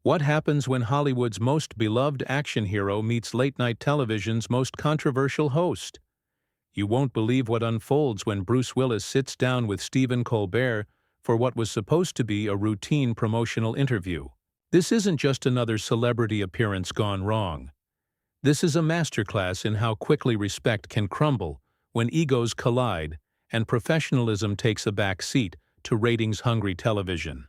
What happens when Hollywood's most beloved action hero meets late-night television's most controversial host? You won't believe what unfolds when Bruce Willis sits down with Stephen Colbert for what was supposed to be a routine promotional interview. This isn't just another celebrity appearance gone wrong. This is a masterclass in how quickly respect can crumble when egos collide and professionalism takes a back seat to ratings-hungry television.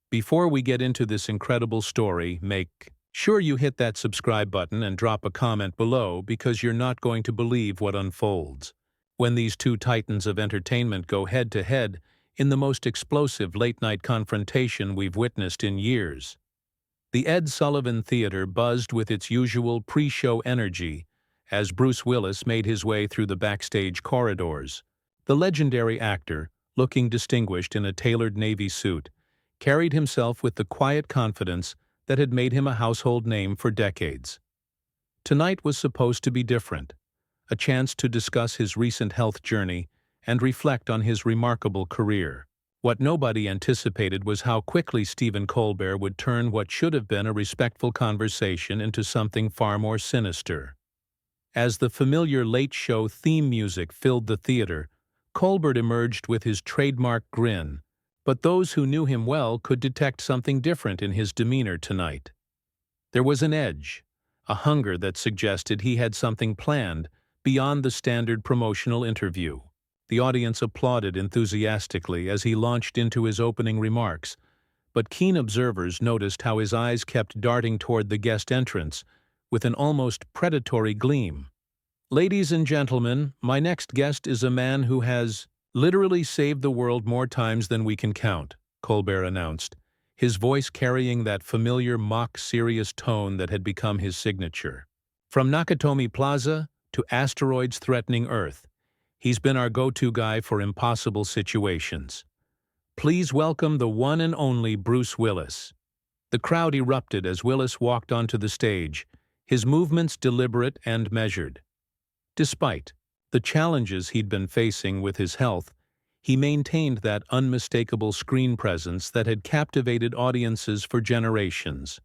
Before we get into this incredible story, make sure you hit that subscribe button and drop a comment below because you're not going to believe what unfolds when these two titans of entertainment go head-to-head in the most explosive late-night confrontation we've witnessed in years. The Ed Sullivan Theater buzzed with its usual pre-show energy as Bruce Willis made his way through the backstage corridors. The legendary actor, looking distinguished in a tailored navy suit, carried himself with the quiet confidence that had made him a household name for decades. Tonight was supposed to be different, a chance to discuss his recent health journey and reflect on his remarkable career. What nobody anticipated was how quickly Stephen Colbert would turn what should have been a respectful conversation into something far more sinister. As the familiar late show theme music filled the theater, Colbert emerged with his trademark grin, but those who knew him well could detect something different in his demeanor tonight. There was an edge, a hunger that suggested he had something planned beyond the standard promotional interview. The audience applauded enthusiastically as he launched into his opening remarks, but keen observers noticed how his eyes kept darting toward the guest entrance with an almost predatory gleam. "Ladies and gentlemen, my next guest is a man who has literally saved the world more times than we can count," Colbert announced, his voice carrying that familiar mock-serious tone that had become his signature. "From Nakatomi Plaza to asteroids threatening Earth, he's been our go-to guy for impossible situations. Please welcome the one and only Bruce Willis." The crowd erupted as Willis walked onto the stage, his movements deliberate and measured. Despite the challenges he'd been facing with his health, he maintained that unmistakable screen presence that had captivated audiences for generations.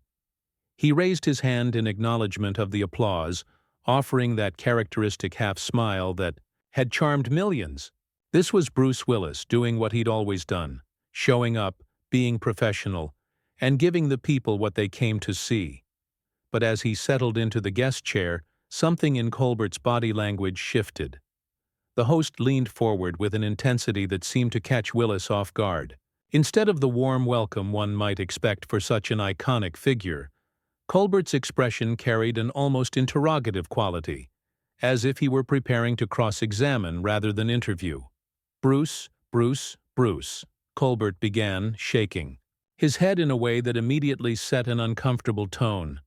He raised his hand in acknowledgement of the applause, offering that characteristic half-smile that had charmed millions. This was Bruce Willis doing what he'd always done, showing up, being professional, and giving the people what they came to see. But as he settled into the guest chair, something in Colbert's body language shifted. The host leaned forward with an intensity that seemed to catch Willis off guard. Instead of the warm welcome one might expect for such an iconic figure, Colbert's expression carried an almost interrogative quality, as if he were preparing to cross-examine rather than interview. "Bruce, Colbert began, shaking his head in a way that immediately set an uncomfortable tone.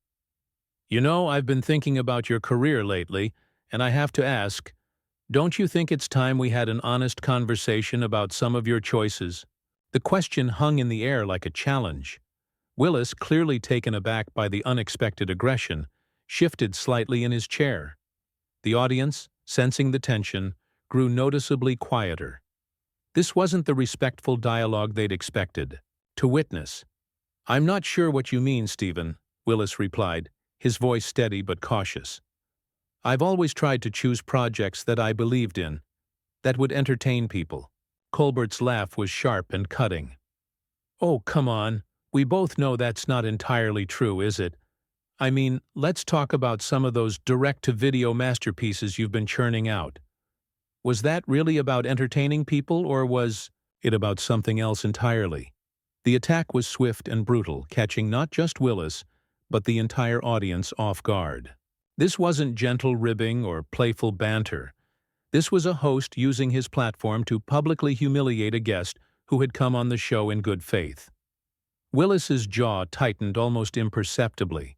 "You know, I've been thinking about your career lately, and I have to ask, don't you think it's time we had an honest conversation about some of your choices?" The question hung in the air like a challenge. Willis, clearly taken aback by the unexpected aggression, shifted slightly in his chair. The audience, sensing the tension, grew noticeably quieter. This wasn't the respectful dialogue they'd expected to witness. "I'm not sure what you mean, Stephen," Willis replied, his voice steady but cautious. "I've always tried to choose projects that I believed in, that would entertain people." Colbert's laugh was sharp and cutting. "Oh, come on. We both know that's not entirely true, is it? I mean, let's talk about some of those direct-to-video masterpieces you've been churning out. Was that really about entertaining people, or was it about something else entirely?" The attack was swift and brutal, catching not just Willis, but the entire audience off guard. This wasn't gentle ribbing or playful banter. This was a host using his platform to publicly humiliate a guest who had come on the show in good faith. Willis's jaw tightened almost imperceptibly,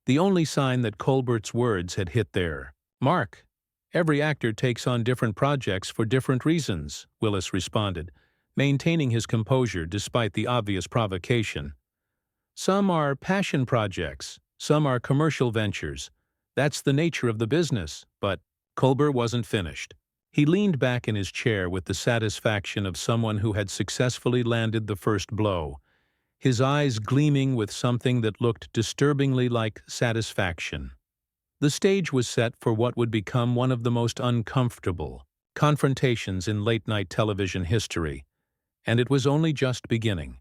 the only sign that Colbert's words had hit their mark. "Every actor takes on different projects for different reasons," Willis responded, maintaining his composure despite the obvious provocation. "Some are passion projects, some are commercial ventures. That's the nature of the business." But Colbert wasn't finished. He leaned back in his chair with the satisfaction of someone who had successfully landed the first blow, his eyes gleaming with something that looked disturbingly like satisfaction. The stage was set for what would become one of the most uncomfortable confrontations in late-night television history, and it was only just beginning.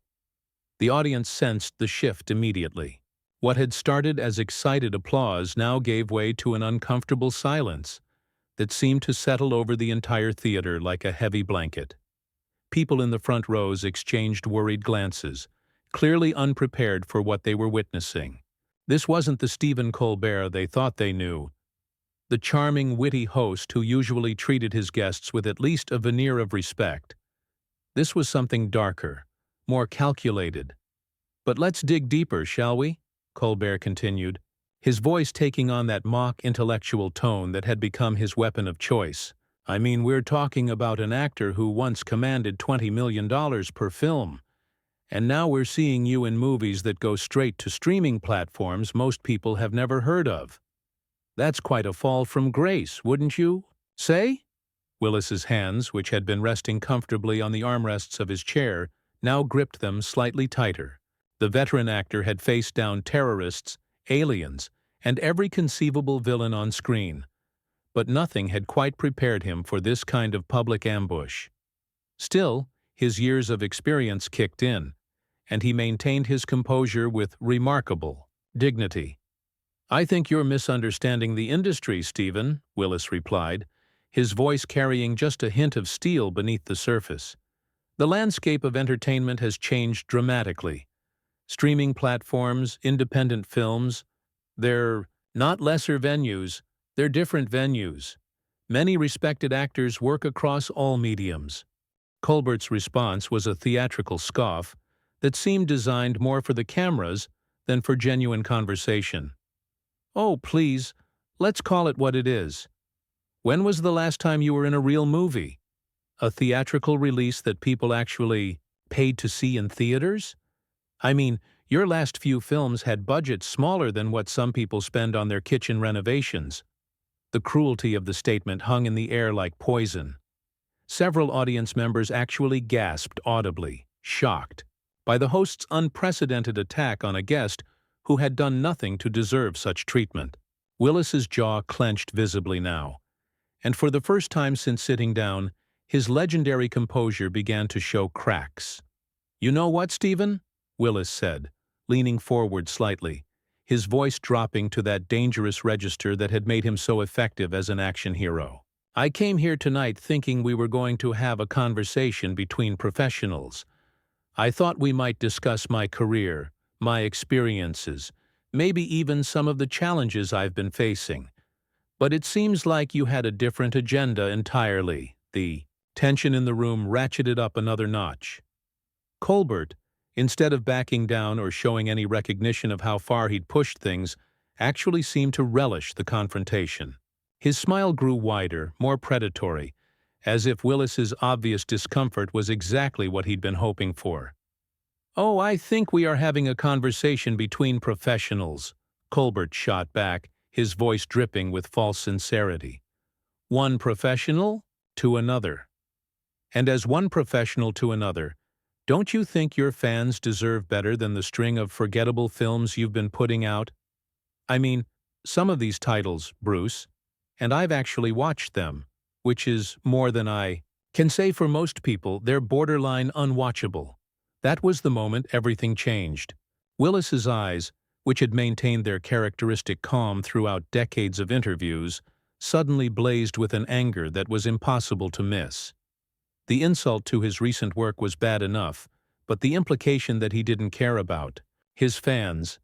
The audience sensed the shift immediately. What had started as excited applause now gave way to an uncomfortable silence that seemed to settle over the entire theater like a heavy blanket. People in the front rows exchanged worried glances, clearly unprepared for what they were witnessing. This wasn't the Stephen Colbert they thought they knew, the charming, witty host who usually treated his guests with at least a veneer of respect. This was something darker, more calculated. "But let's dig deeper, shall we?" Colbert continued, his voice taking on that mock intellectual tone that had become his weapon of choice. "I mean, we're talking about an actor who once commanded $20 million per film. And now we're seeing you in movies that go straight to streaming platforms most people have never heard of. That's quite a fall from grace, wouldn't you say?" Willis's hands, which had been resting comfortably on the armrests of his chair, now gripped them slightly tighter. The veteran actor had faced down terrorists, aliens, and every conceivable villain on screen, but nothing had quite prepared him for this kind of public ambush. Still, his years of experience kicked in, and he maintained his composure with remarkable dignity. "I think you're misunderstanding the industry, Stephen," Willis replied, his voice carrying just a hint of steel beneath the surface. "The landscape of entertainment has changed dramatically. Streaming platforms, independent films, they're not lesser venues, they're different venues. Many respected actors work across all mediums." Colbert's response was a theatrical scoff that seemed designed more for the cameras than for genuine conversation. "Oh, please, let's call it what it is. When was the last time you were in a real movie? A theatrical release that people actually paid to see in theaters? I mean, your last few films had budgets smaller than what some people spend on their kitchen renovations." The cruelty of the statement hung in the air like poison. Several audience members actually gasped audibly, shocked by the host's unprecedented attack on a guest who had done nothing to deserve such treatment. Willis's jaw clenched visibly now, and for the first time since sitting down, his legendary composure began to show cracks. "You know what, Stephen?" Willis said, leaning forward slightly, his voice dropping to that dangerous register that had made him so effective as an action hero. "I came here tonight thinking we were going to have a conversation between professionals. I thought we might discuss my career, my experiences, maybe even some of the challenges I've been facing. But it seems like you had a different agenda entirely." The tension in the room ratcheted up another notch. Colbert, instead of backing down or showing any recognition of how far he'd pushed things, actually seemed to relish the confrontation. His smile grew wider, more predatory, as if Willis's obvious discomfort was exactly what he'd been hoping for. "Oh, I think we are having a conversation between professionals," Colbert shot back, his voice dripping with false sincerity. "One professional to another. And as one professional to another, don't you think your fans deserve better than the string of forgettable films you've been putting out? I mean, some of these titles, Bruce, and I've actually watched them, which is more than I can say for most people. They're borderline unwatchable." That was the moment everything changed. Willis's eyes, which had maintained their characteristic calm throughout decades of interviews, suddenly blazed with an anger that was impossible to miss. The insult to his recent work was bad enough, but the implication that he didn't care about his fans,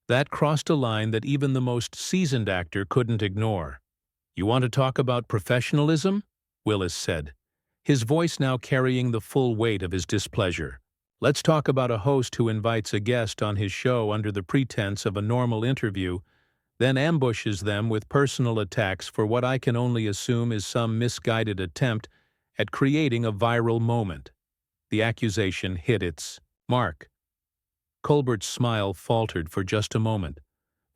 that crossed a line that even the most seasoned actor couldn't ignore. "You want to talk about professionalism?" Willis said, his voice now carrying the full weight of his displeasure. "Let's talk about a host who invites a guest on his show under the pretense of a normal interview, then ambushes them with personal attacks for what I can only assume is some misguided attempt at creating a viral moment." The accusation hit its mark. Colbert's smile faltered for just a moment,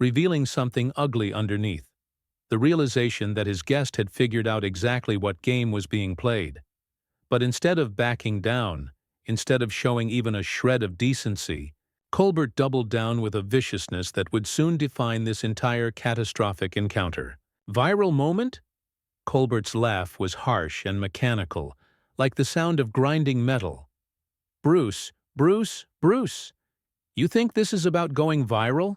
revealing something ugly underneath. The realization that his guest had figured out exactly what game was being played. But instead of backing down, instead of showing even a shred of decency, Colbert doubled down with a viciousness that would soon define this entire catastrophic encounter. Viral moment? Colbert's laugh was harsh and mechanical, like the sound of grinding metal. Bruce, you think this is about going viral?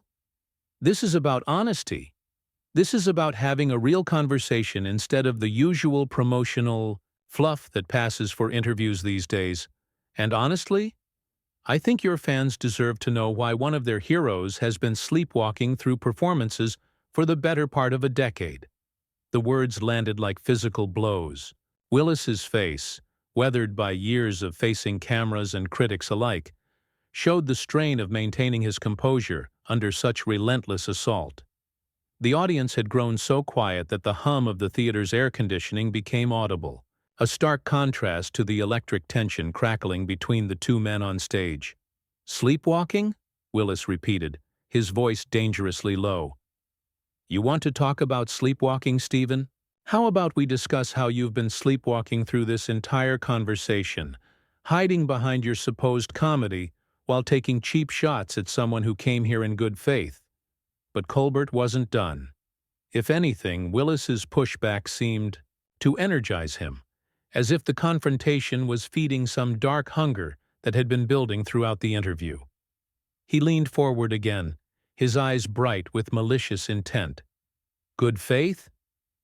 This is about honesty. This is about having a real conversation instead of the usual promotional fluff that passes for interviews these days. And honestly, I think your fans deserve to know why one of their heroes has been sleepwalking through performances for the better part of a decade. The words landed like physical blows. Willis's face, weathered by years of facing cameras and critics alike, showed the strain of maintaining his composure under such relentless assault. The audience had grown so quiet that the hum of the theater's air conditioning became audible, a stark contrast to the electric tension crackling between the two men on stage. "Sleepwalking?" Willis repeated, his voice dangerously low. "You want to talk about sleepwalking, Stephen? How about we discuss how you've been sleepwalking through this entire conversation, hiding behind your supposed comedy while taking cheap shots at someone who came here in good faith?" But Colbert wasn't done. If anything, Willis's pushback seemed to energize him, as if the confrontation was feeding some dark hunger that had been building throughout the interview. He leaned forward again, his eyes bright with malicious intent. "Good faith?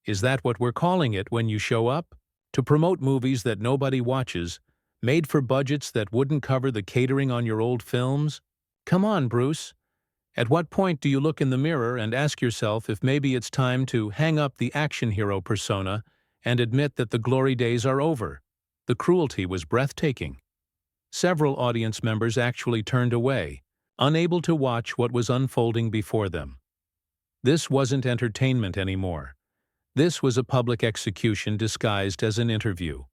Is that what we're calling it when you show up? To promote movies that nobody watches, made for budgets that wouldn't cover the catering on your old films? Come on, Bruce. At what point do you look in the mirror and ask yourself if maybe it's time to hang up the action hero persona and admit that the glory days are over?" The cruelty was breathtaking. Several audience members actually turned away, unable to watch what was unfolding before them. This wasn't entertainment anymore. This was a public execution disguised as an interview.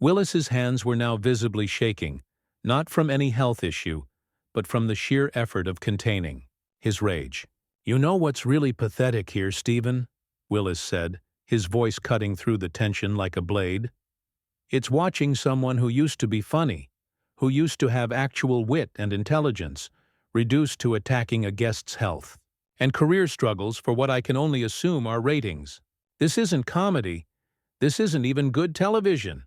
Willis's hands were now visibly shaking, not from any health issue, but from the sheer effort of containing his rage. "You know what's really pathetic here, Stephen?" Willis said, his voice cutting through the tension like a blade. "It's watching someone who used to be funny, who used to have actual wit and intelligence, reduced to attacking a guest's health and career struggles for what I can only assume are ratings. This isn't comedy. This isn't even good television.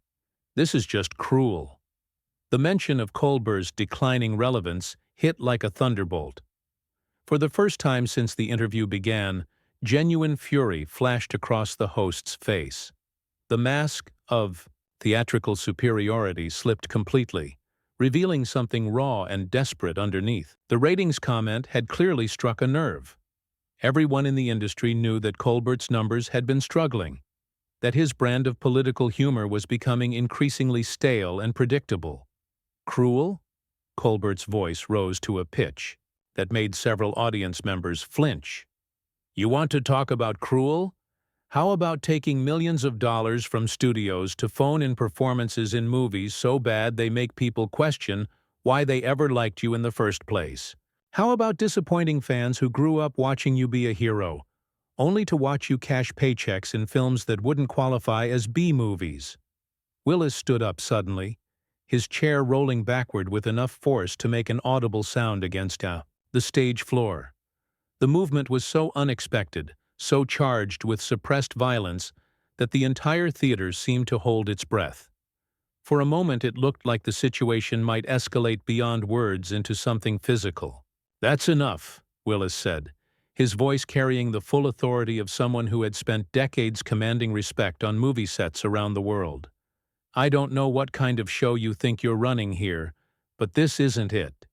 This is just cruel." The mention of Colbert's declining relevance hit like a thunderbolt. For the first time since the interview began, genuine fury flashed across the host's face. The mask of theatrical superiority slipped completely, revealing something raw and desperate underneath. The ratings comment had clearly struck a nerve. Everyone in the industry knew that Colbert's numbers had been struggling, that his brand of political humor was becoming increasingly stale and predictable. "Cruel?" Colbert's voice rose to a pitch that made several audience members flinch. "You want to talk about cruel? How about taking millions of dollars from studios to phone in performances in movies so bad they make people question why they ever liked you in the first place? How about disappointing fans who grew up watching you be a hero, only to watch you cash paychecks in films that wouldn't qualify as B-movies?" Willis stood up suddenly, his chair rolling backward with enough force to make an audible sound against the stage floor. The movement was so unexpected, so charged with suppressed violence, that the entire theater seemed to hold its breath. For a moment it looked like the situation might escalate beyond words into something physical. "That's enough," Willis said, his voice carrying the full authority of someone who had spent decades commanding respect on movie sets around the world. "I don't know what kind of show you think you're running here, but this isn't it.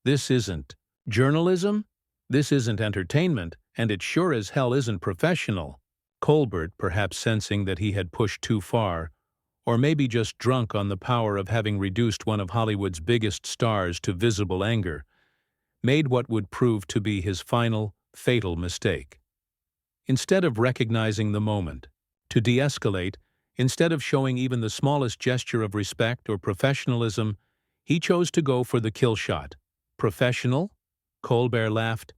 This isn't journalism, this isn't entertainment, and it sure as hell isn't professional." Colbert, perhaps sensing that he had pushed too far, or maybe just drunk on the power of having reduced one of Hollywood's biggest stars to visible anger, made what would prove to be his final, fatal mistake. Instead of recognizing the moment, to de-escalate, instead of showing even the smallest gesture of respect or professionalism, he chose to go for the kill shot. "Professional?" Colbert laughed,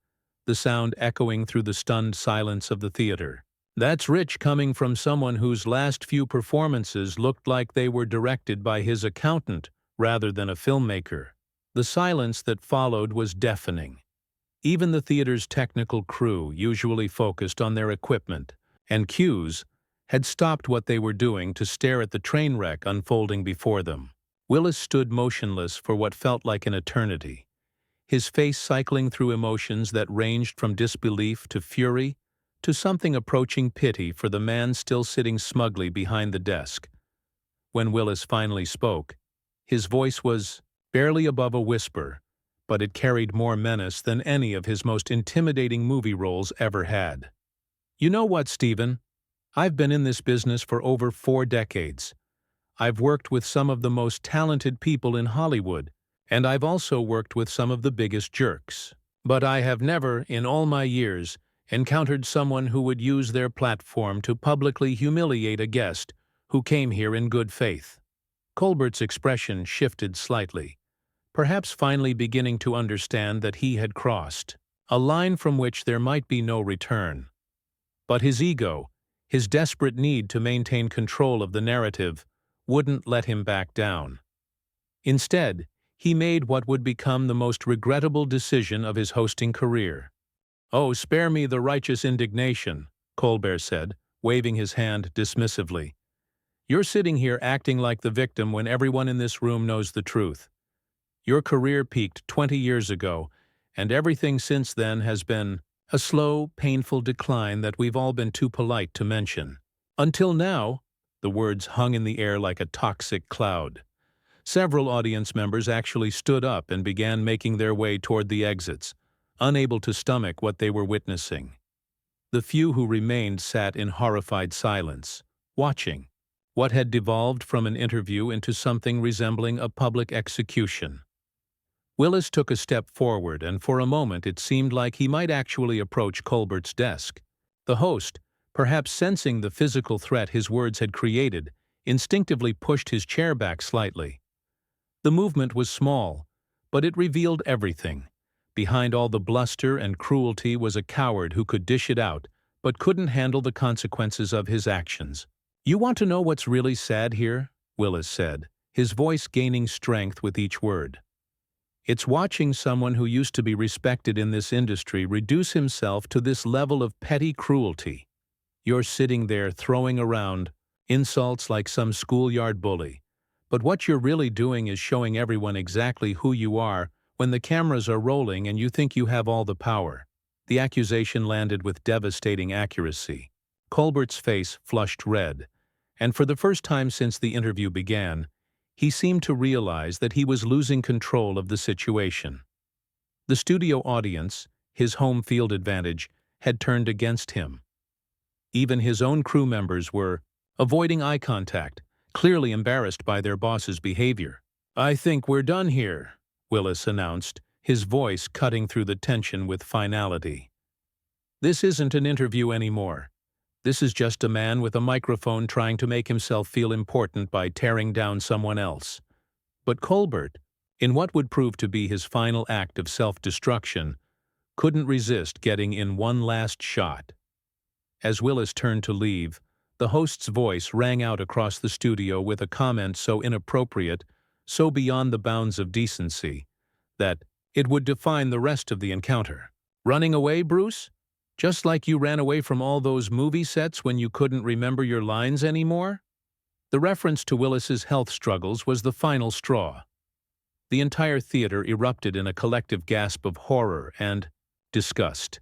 the sound echoing through the stunned silence of the theater. "That's rich coming from someone whose last few performances looked like they were directed by his accountant rather than a filmmaker." The silence that followed was deafening. Even the theater's technical crew, usually focused on their equipment and cues, had stopped what they were doing to stare at the train wreck unfolding before them. Willis stood motionless for what felt like an eternity, his face cycling through emotions that ranged from disbelief to fury to something approaching pity for the man still sitting smugly behind the desk. When Willis finally spoke, his voice was barely above a whisper, but it carried more menace than any of his most intimidating movie roles ever had. "You know what, Stephen? I've been in this business for over 4 decades. I've worked with some of the most talented people in Hollywood, and I've also worked with some of the biggest jerks. But I have never, in all my years, encountered someone who would use their platform to publicly humiliate a guest who came here in good faith." Colbert's expression shifted slightly, perhaps finally beginning to understand that he had crossed a line from which there might be no return. But his ego, his desperate need to maintain control of the narrative, wouldn't let him back down. Instead, he made what would become the most regrettable decision of his hosting career. "Oh, spare me the righteous indignation," Colbert said, waving his hand dismissively. "You're sitting here acting like the victim when everyone in this room knows the truth. Your career peaked 20 years ago, and everything since then has been a slow, painful decline that we've all been too polite to mention. Until now," the words hung in the air like a toxic cloud. Several audience members actually stood up and began making their way toward the exits, unable to stomach what they were witnessing. The few who remained sat in horrified silence, watching what had devolved from an interview into something resembling a public execution. Willis took a step forward, and for a moment it seemed like he might actually approach Colbert's desk. The host, perhaps sensing the physical threat his words had created, instinctively pushed his chair back slightly. The movement was small, but it revealed everything. Behind all the bluster and cruelty was a coward who could dish it out, but couldn't handle the consequences of his actions. "You want to know what's really sad here?" Willis said, his voice gaining strength with each word. "It's watching someone who used to be respected in this industry reduce himself to this level of petty cruelty. You're sitting there throwing around insults like some schoolyard bully, but what you're really doing is showing everyone exactly who you are when the cameras are rolling and you think you have all the power." The accusation landed with devastating accuracy. Colbert's face flushed red, and for the first time since the interview began, he seemed to realize that he was losing control of the situation. The studio audience, his home field advantage, had turned against him. Even his own crew members were avoiding eye contact, clearly embarrassed by their boss's behavior. "I think we're done here," Willis announced, his voice cutting through the tension with finality. "This isn't an interview anymore. This is just a man with a microphone trying to make himself feel important by tearing down someone else." But Colbert, in what would prove to be his final act of self-destruction, couldn't resist getting in one last shot. As Willis turned to leave, the host's voice rang out across the studio with a comment so inappropriate, so beyond the bounds of decency, that it would define the rest of the encounter. "Running away, Bruce? Just like you ran away from all those movie sets when you couldn't remember your lines anymore?" The reference to Willis's health struggles was the final straw. The entire theater erupted in a collective gasp of horror and disgust.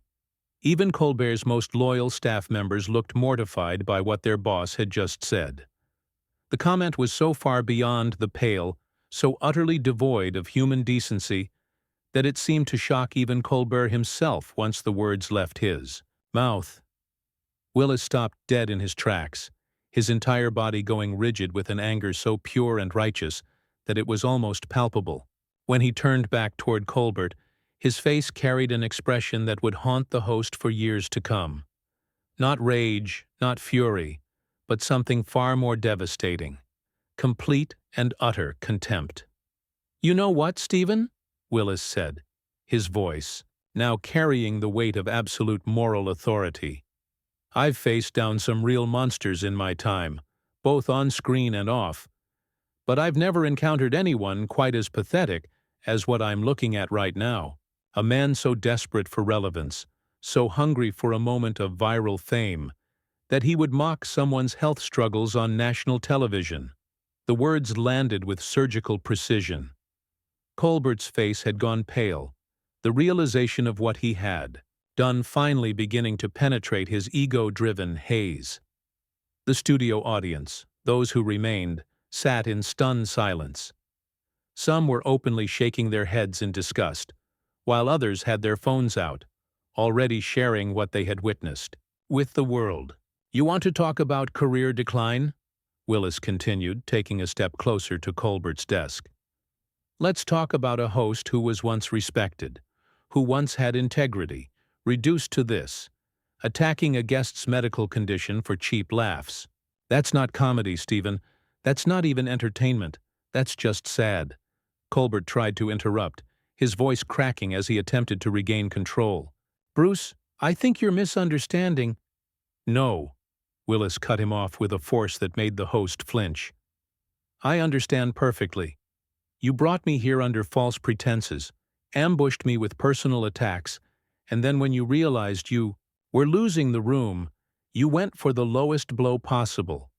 Even Colbert's most loyal staff members looked mortified by what their boss had just said. The comment was so far beyond the pale, so utterly devoid of human decency, that it seemed to shock even Colbert himself once the words left his mouth. Willis stopped dead in his tracks, his entire body going rigid with an anger so pure and righteous that it was almost palpable. When he turned back toward Colbert, his face carried an expression that would haunt the host for years to come. Not rage, not fury, but something far more devastating. Complete and utter contempt. "You know what, Stephen?" Willis said, his voice now carrying the weight of absolute moral authority. "I've faced down some real monsters in my time, both on screen and off, but I've never encountered anyone quite as pathetic as what I'm looking at right now. A man so desperate for relevance, so hungry for a moment of viral fame, that he would mock someone's health struggles on national television. The words landed with surgical precision. Colbert's face had gone pale, the realization of what he had done finally beginning to penetrate his ego-driven haze. The studio audience, those who remained, sat in stunned silence. Some were openly shaking their heads in disgust, while others had their phones out, already sharing what they had witnessed with the world. "You want to talk about career decline?" Willis continued, taking a step closer to Colbert's desk. "Let's talk about a host who was once respected, who once had integrity, reduced to this, attacking a guest's medical condition for cheap laughs. That's not comedy, Stephen. That's not even entertainment. That's just sad." Colbert tried to interrupt, his voice cracking as he attempted to regain control. "Bruce, I think you're misunderstanding." "No," Willis cut him off with a force that made the host flinch. "I understand perfectly. You brought me here under false pretenses, ambushed me with personal attacks, and then when you realized you were losing the room, you went for the lowest blow possible.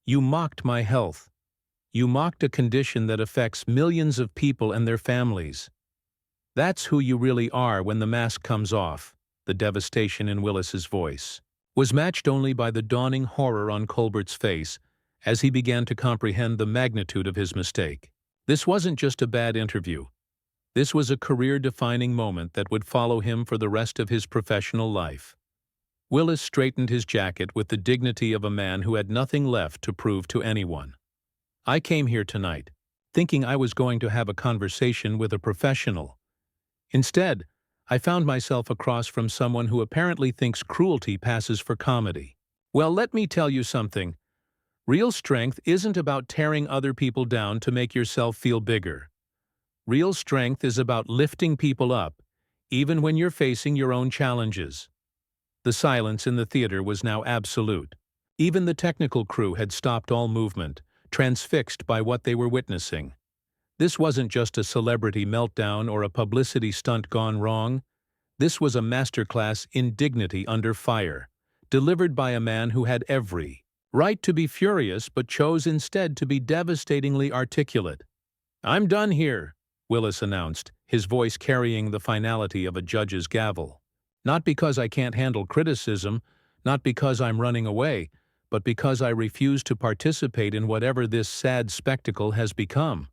You mocked my health. You mocked a condition that affects millions of people and their families. That's who you really are when the mask comes off." The devastation in Willis's voice was matched only by the dawning horror on Colbert's face as he began to comprehend the magnitude of his mistake. This wasn't just a bad interview. This was a career-defining moment that would follow him for the rest of his professional life. Willis straightened his jacket with the dignity of a man who had nothing left to prove to anyone. "I came here tonight, thinking I was going to have a conversation with a professional. Instead, I found myself across from someone who apparently thinks cruelty passes for comedy. Well, let me tell you something. Real strength isn't about tearing other people down to make yourself feel bigger. Real strength is about lifting people up, even when you're facing your own challenges." The silence in the theater was now absolute. Even the technical crew had stopped all movement, transfixed by what they were witnessing. This wasn't just a celebrity meltdown or a publicity stunt gone wrong. This was a masterclass in dignity under fire, delivered by a man who had every right to be furious but chose instead to be devastatingly articulate. "I'm done here," Willis announced, his voice carrying the finality of a judge's gavel. "Not because I can't handle criticism, not because I'm running away, but because I refuse to participate in whatever this sad spectacle has become.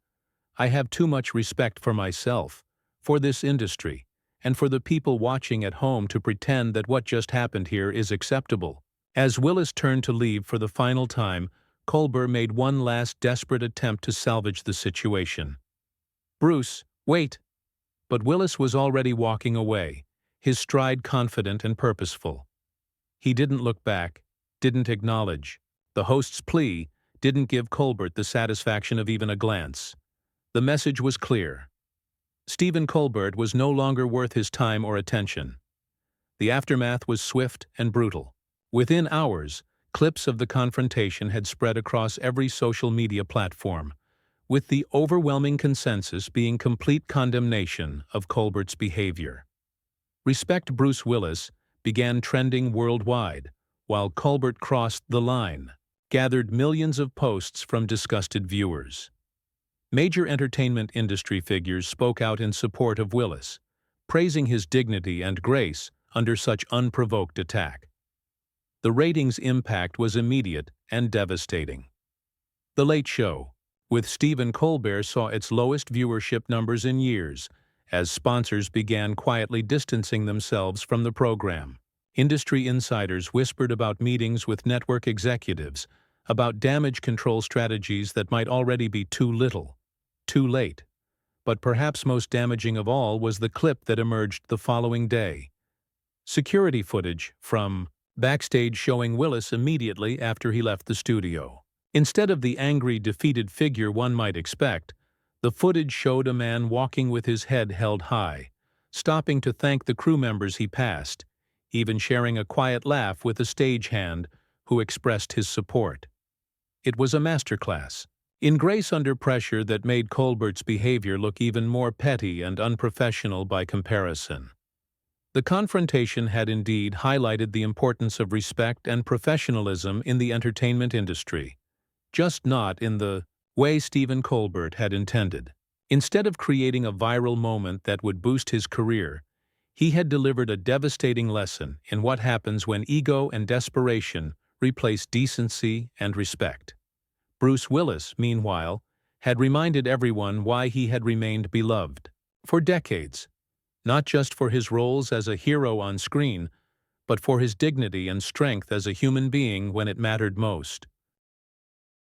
I have too much respect for myself, for this industry, and for the people watching at home to pretend that what just happened here is acceptable." As Willis turned to leave for the final time, Colbert made one last desperate attempt to salvage the situation. "Bruce, wait!" But Willis was already walking away, his stride confident and purposeful. He didn't look back, didn't acknowledge. The host's plea didn't give Colbert the satisfaction of even a glance. The message was clear. Stephen Colbert was no longer worth his time or attention. The aftermath was swift and brutal. Within hours, clips of the confrontation had spread across every social media platform, with the overwhelming consensus being complete condemnation of Colbert's behavior. "Respect Bruce Willis" began trending worldwide, while "Colbert crossed the line" gathered millions of posts from disgusted viewers. Major entertainment industry figures spoke out in support of Willis, praising his dignity and grace under such unprovoked attack. The ratings' impact was immediate and devastating. The Late Show with Stephen Colbert saw its lowest viewership numbers in years, as sponsors began quietly distancing themselves from the program. Industry insiders whispered about meetings with network executives, about damage control strategies that might already be too little, too late. But perhaps most damaging of all was the clip that emerged the following day. Security footage from backstage showing Willis immediately after he left the studio. Instead of the angry, defeated figure one might expect, the footage showed a man walking with his head held high, stopping to thank the crew members he passed, even sharing a quiet laugh with a stagehand who expressed his support. It was a masterclass, in grace under pressure that made Colbert's behavior look even more petty and unprofessional by comparison. The confrontation had indeed highlighted the importance of respect and professionalism in the entertainment industry, just not in the way Stephen Colbert had intended. Instead of creating a viral moment that would boost his career, he had delivered a devastating lesson in what happens when ego and desperation replace decency and respect. Bruce Willis, meanwhile, had reminded everyone why he had remained beloved for decades, not just for his roles as a hero on screen, but for his dignity and strength as a human being when it mattered most.